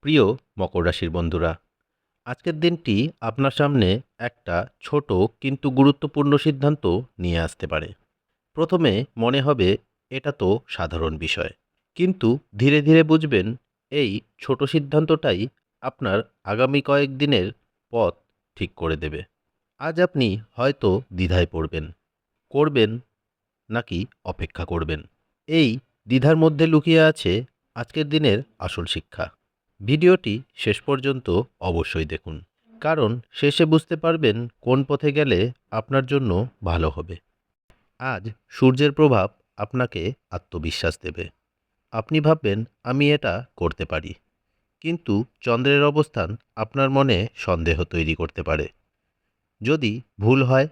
প্রিয় মকর রাশির বন্ধুরা, আজকের দিনটি আপনার সামনে একটা ছোট কিন্তু গুরুত্বপূর্ণ সিদ্ধান্ত নিয়ে আসতে পারে। প্রথমে মনে হবে এটা তো সাধারণ বিষয়, কিন্তু ধীরে ধীরে বুঝবেন এই ছোট সিদ্ধান্তটাই আপনার আগামী কয়েকদিনের পথ ঠিক করে দেবে। আজ আপনি হয়তো দ্বিধায় পড়বেন, করবেন নাকি অপেক্ষা করবেন। এই দ্বিধার মধ্যে লুকিয়ে আছে আজকের দিনের আসল শিক্ষা। ভিডিওটি শেষ পর্যন্ত অবশ্যই দেখুন, কারণ শেষে বুঝতে পারবেন কোন পথে গেলে আপনার জন্য ভালো হবে। আজ সূর্যের প্রভাব আপনাকে আত্মবিশ্বাস দেবে। আপনি ভাববেন আমি এটা করতে পারি, কিন্তু চন্দ্রের অবস্থান আপনার মনে সন্দেহ তৈরি করতে পারে। যদি ভুল হয়,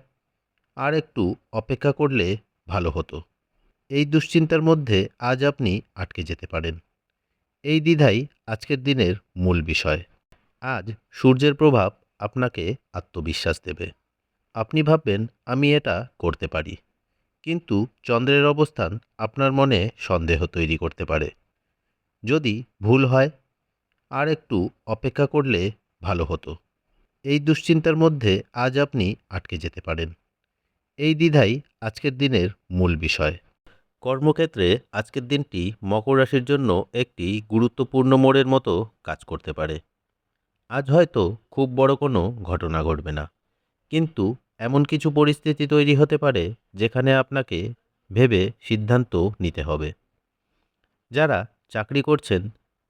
আর একটু অপেক্ষা করলে ভালো হতো। এই দুশ্চিন্তার মধ্যে আজ আপনি আটকে যেতে পারেন। এই দ্বিধাই আজকের দিনের মূল বিষয়। আজ সূর্যের প্রভাব আপনাকে আত্মবিশ্বাস দেবে। আপনি ভাববেন আমি এটা করতে পারি, কিন্তু চন্দ্রের অবস্থান আপনার মনে সন্দেহ তৈরি করতে পারে। যদি ভুল হয়, আর একটু অপেক্ষা করলে ভালো হতো। এই দুশ্চিন্তার মধ্যে আজ আপনি আটকে যেতে পারেন। এই দ্বিধাই আজকের দিনের মূল বিষয়। কর্মক্ষেত্রে আজকের দিনটি মকর রাশির জন্য একটি গুরুত্বপূর্ণ মোড়ের মতো কাজ করতে পারে। আজ হয়তো খুব বড় কোনো ঘটনা ঘটবে না, কিন্তু এমন কিছু পরিস্থিতি তৈরি হতে পারে যেখানে আপনাকে ভেবে সিদ্ধান্ত নিতে হবে। যারা চাকরি করছেন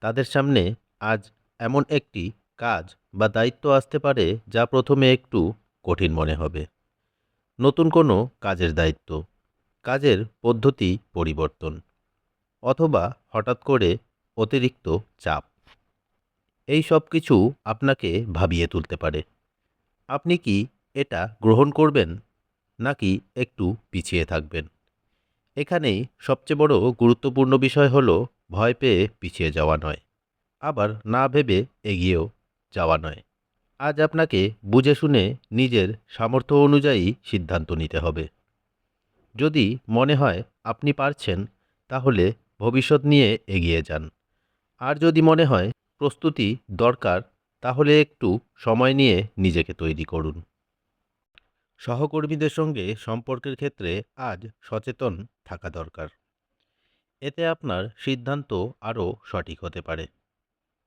তাদের সামনে আজ এমন একটি কাজ বা দায়িত্ব আসতে পারে যা প্রথমে একটু কঠিন মনে হবে। নতুন কোনো কাজের দায়িত্ব, কাজের পদ্ধতি পরিবর্তন, অথবা হঠাৎ করে অতিরিক্ত চাপ, এই সব কিছু আপনাকে ভাবিয়ে তুলতে পারে। আপনি কি এটা গ্রহণ করবেন নাকি একটু পিছিয়ে থাকবেন? এখানেই সবচেয়ে বড় গুরুত্বপূর্ণ বিষয় হলো ভয় পেয়ে পিছিয়ে যাওয়া নয়, আবার না ভেবে এগিয়েও যাওয়া নয়। আজ আপনাকে বুঝে শুনে নিজের সামর্থ্য অনুযায়ী সিদ্ধান্ত নিতে হবে। যদি মনে হয় আপনি পারছেন, তাহলে ভবিষ্যৎ নিয়ে এগিয়ে যান। আর যদি মনে হয় প্রস্তুতি দরকার, তাহলে একটু সময় নিয়ে নিজেকে তৈরি করুন। সহকর্মীদের সঙ্গে সম্পর্কের ক্ষেত্রে আজ সচেতন থাকা দরকার। এতে আপনার সিদ্ধান্ত আরও সঠিক হতে পারে।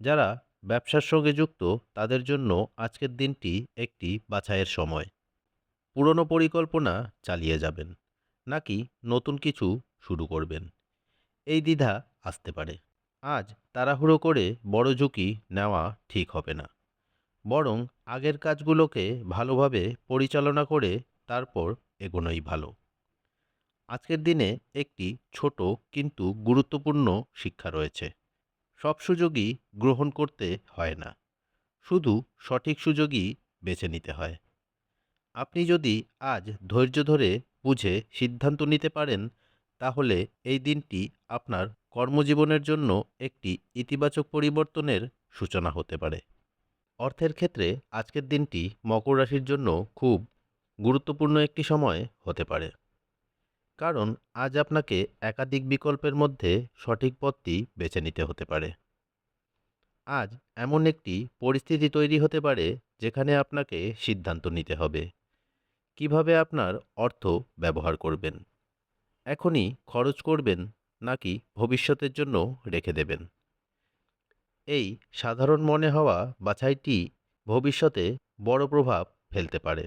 যারা ব্যবসার সঙ্গে যুক্ত তাদের জন্য আজকের দিনটি একটি বাছাইয়ের সময়। পুরনো পরিকল্পনা চালিয়ে যাবেন নাকি নতুন কিছু শুরু করবেন, এই দ্বিধা আসতে পারে। আজ তাড়াহুড়ো করে বড় ঝুঁকি নেওয়া ঠিক হবে না, বরং আগের কাজগুলোকে ভালোভাবে পরিচালনা করে তারপর এগোনোই ভালো। আজকের দিনে একটি ছোট কিন্তু গুরুত্বপূর্ণ শিক্ষা রয়েছে। সব সুযোগই গ্রহণ করতে হয় না, শুধু সঠিক সুযোগই বেছে নিতে হয়। আপনি যদি আজ ধৈর্য ধরে বুঝে সিদ্ধান্ত নিতে পারেন, তাহলে এই দিনটি আপনার কর্মজীবনের জন্য একটি ইতিবাচক পরিবর্তনের সূচনা হতে পারে। অর্থের ক্ষেত্রে আজকের দিনটি মকর রাশির জন্য খুব গুরুত্বপূর্ণ একটি সময় হতে পারে, কারণ আজ আপনাকে একাধিক বিকল্পের মধ্যে সঠিক পথটি বেছে নিতে হতে পারে। আজ এমন একটি পরিস্থিতি তৈরি হতে পারে যেখানে আপনাকে সিদ্ধান্ত নিতে হবে কিভাবে আপনার অর্থ ব্যবহার করবেন। এখনই খরচ করবেন নাকি ভবিষ্যতের জন্য রেখে দেবেন। এই সাধারণ মনে হওয়া বাছাইটি ভবিষ্যতে বড় প্রভাব ফেলতে পারে।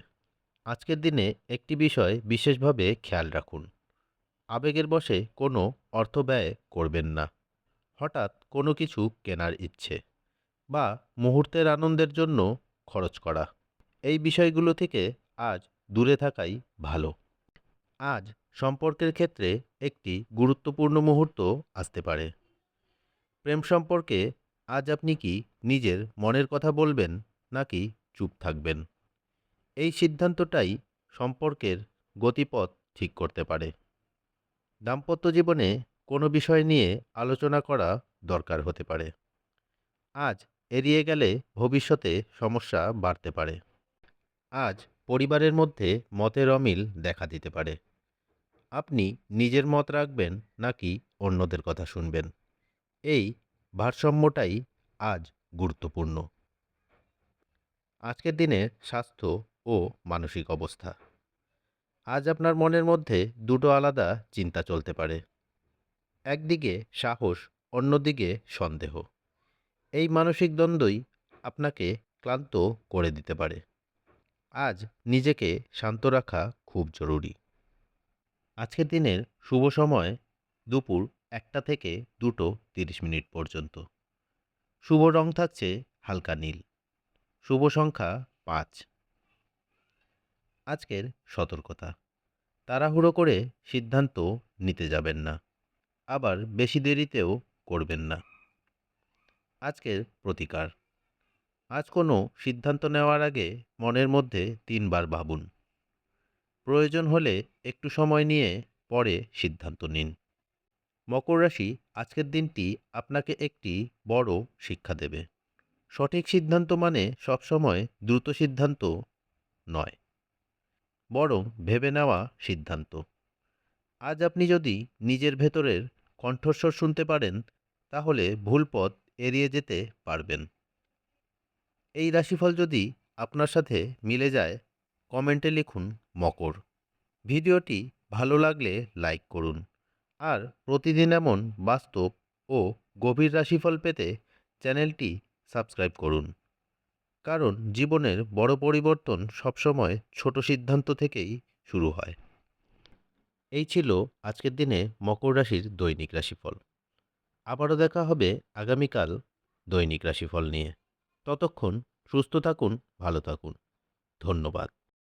আজকের দিনে একটি বিষয় বিশেষভাবে খেয়াল রাখুন। আবেগের বশে কোনো অর্থ ব্যয় করবেন না। হঠাৎ কোনো কিছু কেনার ইচ্ছে বা মুহূর্তের আনন্দের জন্য খরচ করা, এই বিষয়গুলো থেকে আজ দূরে থাকাই ভালো। আজ সম্পর্কের ক্ষেত্রে একটি গুরুত্বপূর্ণ মুহূর্ত আসতে পারে। প্রেম সম্পর্কে আজ আপনি কি নিজের মনের কথা বলবেন নাকি চুপ থাকবেন? এই সিদ্ধান্তটাই সম্পর্কের গতিপথ ঠিক করতে পারে। দাম্পত্য জীবনে কোনো বিষয় নিয়ে আলোচনা করা দরকার হতে পারে। আজ এড়িয়ে গেলে ভবিষ্যতে সমস্যা বাড়তে পারে। আজ পরিবারের মধ্যে মতের অমিল দেখা দিতে পারে। আপনি নিজের মত রাখবেন নাকি অন্যদের কথা শুনবেন, এই ভারসাম্যটাই আজ গুরুত্বপূর্ণ। আজকের দিনের স্বাস্থ্য ও মানসিক অবস্থা। আজ আপনার মনের মধ্যে দুটো আলাদা চিন্তা চলতে পারে। একদিকে সাহস, অন্যদিকে সন্দেহ। এই মানসিক দ্বন্দ্বই আপনাকে ক্লান্ত করে দিতে পারে। আজ নিজেকে শান্ত রাখা খুব জরুরি। আজকের দিনের শুভ সময় দুপুর 1টা থেকে 2:30 পর্যন্ত। শুভ রং থাকছে হালকা নীল। শুভ সংখ্যা 5। আজকের সতর্কতা, তাড়াহুড়ো করে সিদ্ধান্ত নিতে যাবেন না, আবার বেশি দেরিতেও করবেন না। আজকের প্রতিকার, আজ কোনো সিদ্ধান্ত নেওয়ার আগে মনের মধ্যে 3বার ভাবুন। প্রয়োজন হলে একটু সময় নিয়ে পরে সিদ্ধান্ত নিন। মকর রাশি, আজকের দিনটি আপনাকে একটি বড় শিক্ষা দেবে। সঠিক সিদ্ধান্ত মানে সবসময় দ্রুত সিদ্ধান্ত নয়, বরং ভেবে নেওয়া সিদ্ধান্ত। আজ আপনি যদি নিজের ভেতরের কণ্ঠস্বর শুনতে পারেন, তাহলে ভুল পথ এড়িয়ে যেতে পারবেন। এই রাশিফল যদি আপনার সাথে মিলে যায়, কমেন্টে লিখুন মকর। ভিডিওটি ভালো লাগলে লাইক করুন। আর প্রতিদিন এমন বাস্তব ও গভীর রাশিফল পেতে চ্যানেলটি সাবস্ক্রাইব করুন। কারণ জীবনের বড় পরিবর্তন সবসময় ছোট সিদ্ধান্ত থেকেই শুরু হয়। এই ছিল আজকের দিনে মকর রাশির দৈনিক রাশিফল। আবারও দেখা হবে আগামীকাল দৈনিক রাশিফল নিয়ে। ততক্ষণ সুস্থ থাকুন, ভালো থাকুন। ধন্যবাদ।